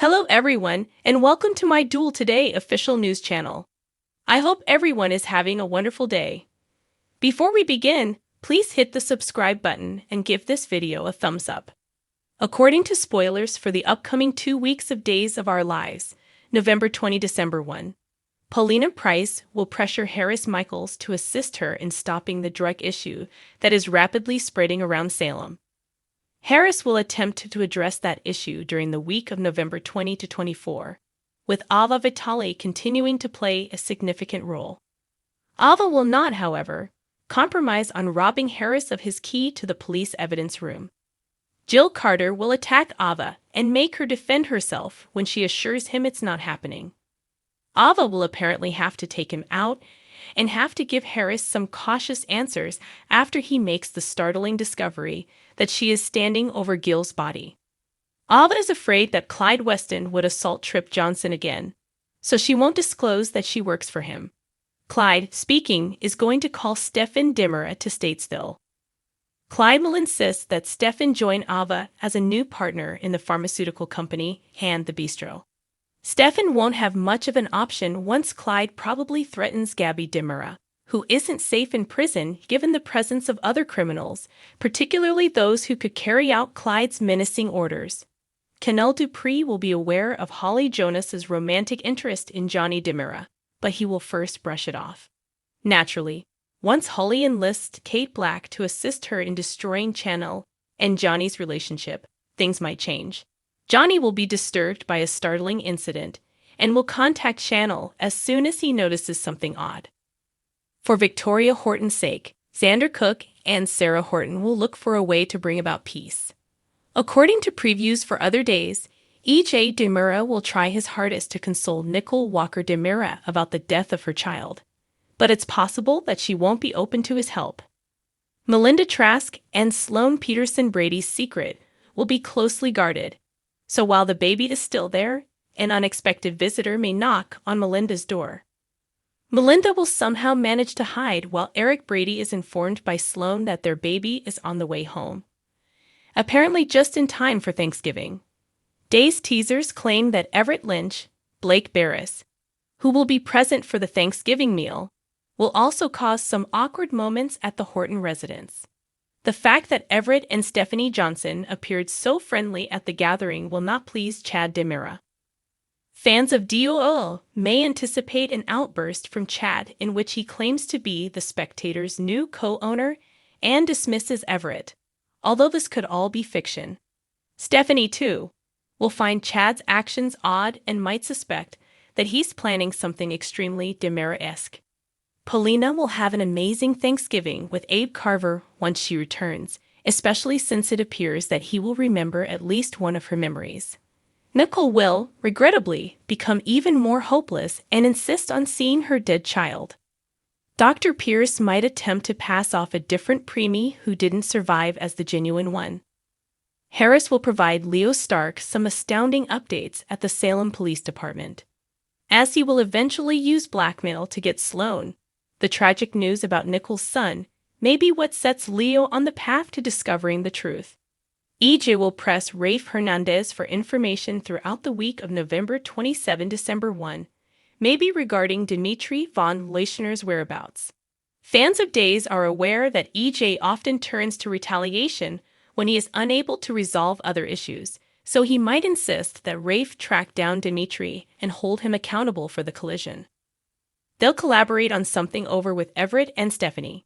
Hello everyone, and welcome to my Duel Today official news channel. I hope everyone is having a wonderful day. Before we begin, please hit the subscribe button and give this video a thumbs up. According to spoilers for the upcoming 2 weeks of Days of Our Lives, November 20 December 1, Paulina Price will pressure Harris Michaels to assist her in stopping the drug issue that is rapidly spreading around Salem. Harris will attempt to address that issue during the week of November 20 to 24, with Ava Vitale continuing to play a significant role. Ava will not, however, compromise on robbing Harris of his key to the police evidence room. Jill Carter will attack Ava and make her defend herself when she assures him it's not happening. Ava will apparently have to take him out and have to give Harris some cautious answers after he makes the startling discovery that she is standing over Gil's body. Ava is afraid that Clyde Weston would assault Trip Johnson again, so she won't disclose that she works for him. Clyde, speaking, is going to call Stefan Dimmer to Statesville. Clyde will insist that Stefan join Ava as a new partner in the pharmaceutical company and the bistro. Stefan won't have much of an option once Clyde probably threatens Gabby Dimera, who isn't safe in prison given the presence of other criminals, particularly those who could carry out Clyde's menacing orders. Kennel Dupree will be aware of Holly Jonas's romantic interest in Johnny Dimera, but he will first brush it off. Naturally, once Holly enlists Kate Black to assist her in destroying Channel and Johnny's relationship, things might change. Johnny will be disturbed by a startling incident and will contact Channel as soon as he notices something odd. For Victoria Horton's sake, Xander Cook and Sarah Horton will look for a way to bring about peace. According to previews for other days, E.J. Demura will try his hardest to console Nicole Walker Demura about the death of her child, but it's possible that she won't be open to his help. Melinda Trask and Sloane Peterson Brady's secret will be closely guarded, so while the baby is still there, an unexpected visitor may knock on Melinda's door. Melinda will somehow manage to hide while Eric Brady is informed by Sloane that their baby is on the way home. Apparently just in time for Thanksgiving. Day's teasers claim that Everett Lynch, Blake Barris, who will be present for the Thanksgiving meal, will also cause some awkward moments at the Horton residence. The fact that Everett and Stephanie Johnson appeared so friendly at the gathering will not please Chad Demira. Fans of DOO may anticipate an outburst from Chad in which he claims to be the Spectator's new co-owner and dismisses Everett, although this could all be fiction. Stephanie, too, will find Chad's actions odd and might suspect that he's planning something extremely Demira-esque. Paulina will have an amazing Thanksgiving with Abe Carver once she returns, especially since it appears that he will remember at least one of her memories. Nicole will, regrettably, become even more hopeless and insist on seeing her dead child. Dr. Pierce might attempt to pass off a different preemie who didn't survive as the genuine one. Harris will provide Leo Stark some astounding updates at the Salem Police Department, as he will eventually use blackmail to get Sloane. The tragic news about Nicole's son may be what sets Leo on the path to discovering the truth. EJ will press Rafe Hernandez for information throughout the week of November 27 December 1, maybe regarding Dimitri von Leuschner's whereabouts. Fans of Days are aware that EJ often turns to retaliation when he is unable to resolve other issues, so he might insist that Rafe track down Dimitri and hold him accountable for the collision. They'll collaborate on something over with Everett and Stephanie.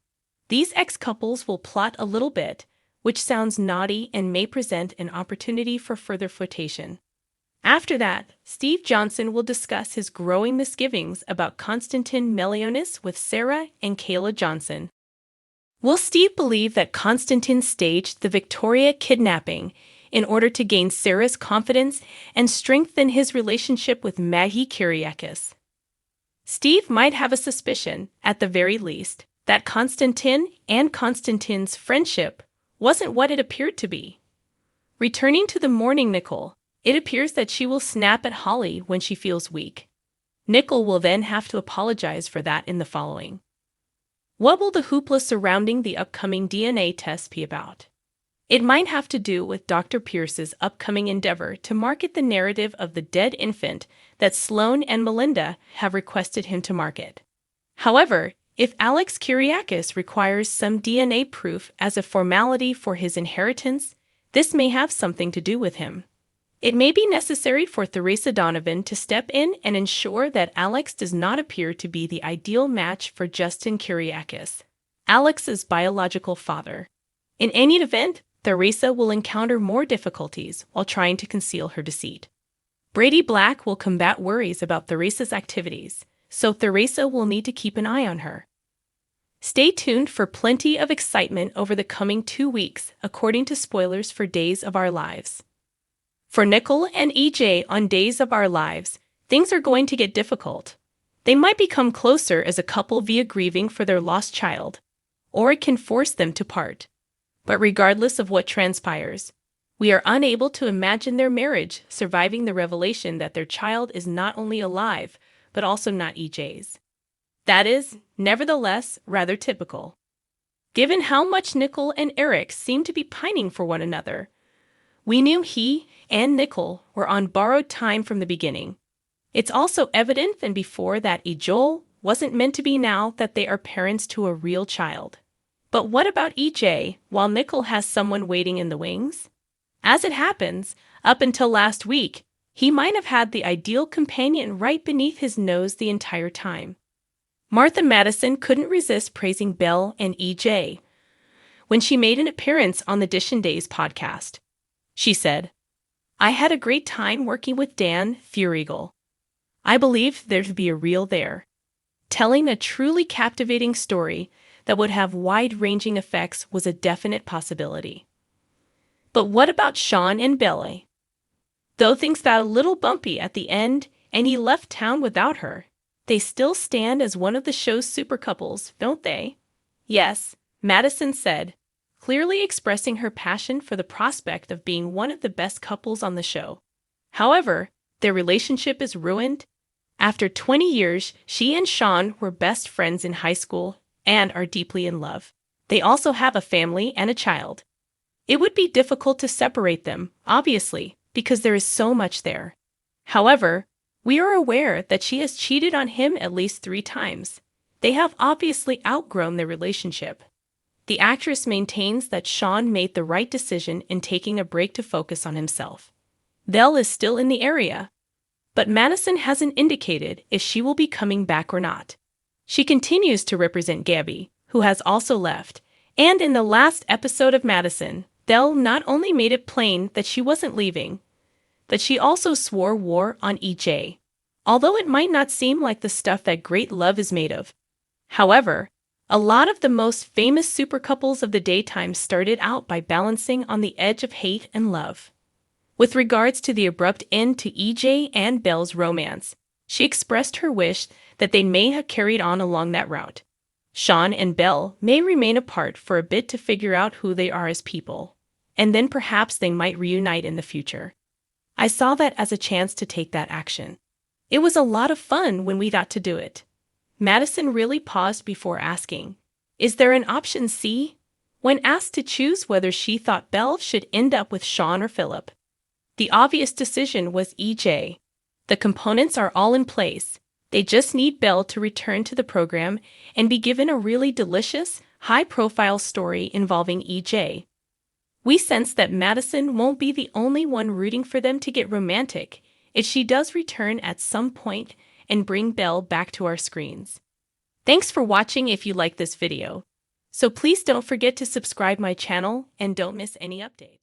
These ex-couples will plot a little bit, which sounds naughty and may present an opportunity for further flirtation. After that, Steve Johnson will discuss his growing misgivings about Konstantin Melionis with Sarah and Kayla Johnson. Will Steve believe that Konstantin staged the Victoria kidnapping in order to gain Sarah's confidence and strengthen his relationship with Maggie Kyriakis? Steve might have a suspicion, at the very least, that Konstantin and Konstantin's friendship wasn't what it appeared to be. Returning to the morning Nicole, it appears that she will snap at Holly when she feels weak. Nicole will then have to apologize for that in the following. What will the hoopla surrounding the upcoming DNA test be about? It might have to do with Dr. Pierce's upcoming endeavor to market the narrative of the dead infant that Sloane and Melinda have requested him to market. However, if Alex Kyriakis requires some DNA proof as a formality for his inheritance, this may have something to do with him. It may be necessary for Theresa Donovan to step in and ensure that Alex does not appear to be the ideal match for Justin Kyriakis, Alex's biological father. In any event, Theresa will encounter more difficulties while trying to conceal her deceit. Brady Black will combat worries about Theresa's activities, so Theresa will need to keep an eye on her. Stay tuned for plenty of excitement over the coming 2 weeks, according to spoilers for Days of Our Lives. For Nicole and EJ on Days of Our Lives, things are going to get difficult. They might become closer as a couple via grieving for their lost child, or it can force them to part. But regardless of what transpires, we are unable to imagine their marriage surviving the revelation that their child is not only alive, but also not EJ's. That is, nevertheless, rather typical. Given how much Nicole and Eric seem to be pining for one another, we knew he and Nicole were on borrowed time from the beginning. It's also evident than before that EJ wasn't meant to be now that they are parents to a real child. But what about EJ while Nicole has someone waiting in the wings? As it happens, up until last week, he might have had the ideal companion right beneath his nose the entire time. Martha Madison couldn't resist praising Belle and EJ when she made an appearance on the Dishin' Days podcast. She said, "I had a great time working with Dan Furigal. I believe there'd be a reel there. Telling a truly captivating story that would have wide-ranging effects was a definite possibility." But what about Sean and Belle? Though things got a little bumpy at the end and he left town without her, they still stand as one of the show's super couples, don't they? Yes, Madison said, clearly expressing her passion for the prospect of being one of the best couples on the show. However, their relationship is ruined. After 20 years, she and Sean were best friends in high school and are deeply in love. They also have a family and a child. It would be difficult to separate them, obviously, because there is so much there. However, we are aware that she has cheated on him at least 3 times. They have obviously outgrown their relationship. The actress maintains that Sean made the right decision in taking a break to focus on himself. Belle is still in the area, but Madison hasn't indicated if she will be coming back or not. She continues to represent Gabby, who has also left, and in the last episode of Madison, Belle not only made it plain that she wasn't leaving, but she also swore war on EJ, although it might not seem like the stuff that great love is made of. However, a lot of the most famous super couples of the daytime started out by balancing on the edge of hate and love. With regards to the abrupt end to EJ and Belle's romance, she expressed her wish that they may have carried on along that route. Sean and Belle may remain apart for a bit to figure out who they are as people, and then perhaps they might reunite in the future. I saw that as a chance to take that action. It was a lot of fun when we got to do it. Madison really paused before asking, "Is there an option C?" when asked to choose whether she thought Belle should end up with Sean or Philip. The obvious decision was EJ. The components are all in place. They just need Belle to return to the program and be given a really delicious, high-profile story involving EJ. We sense that Madison won't be the only one rooting for them to get romantic if she does return at some point and bring Belle back to our screens. Thanks for watching if you like this video. So please don't forget to subscribe my channel and don't miss any update.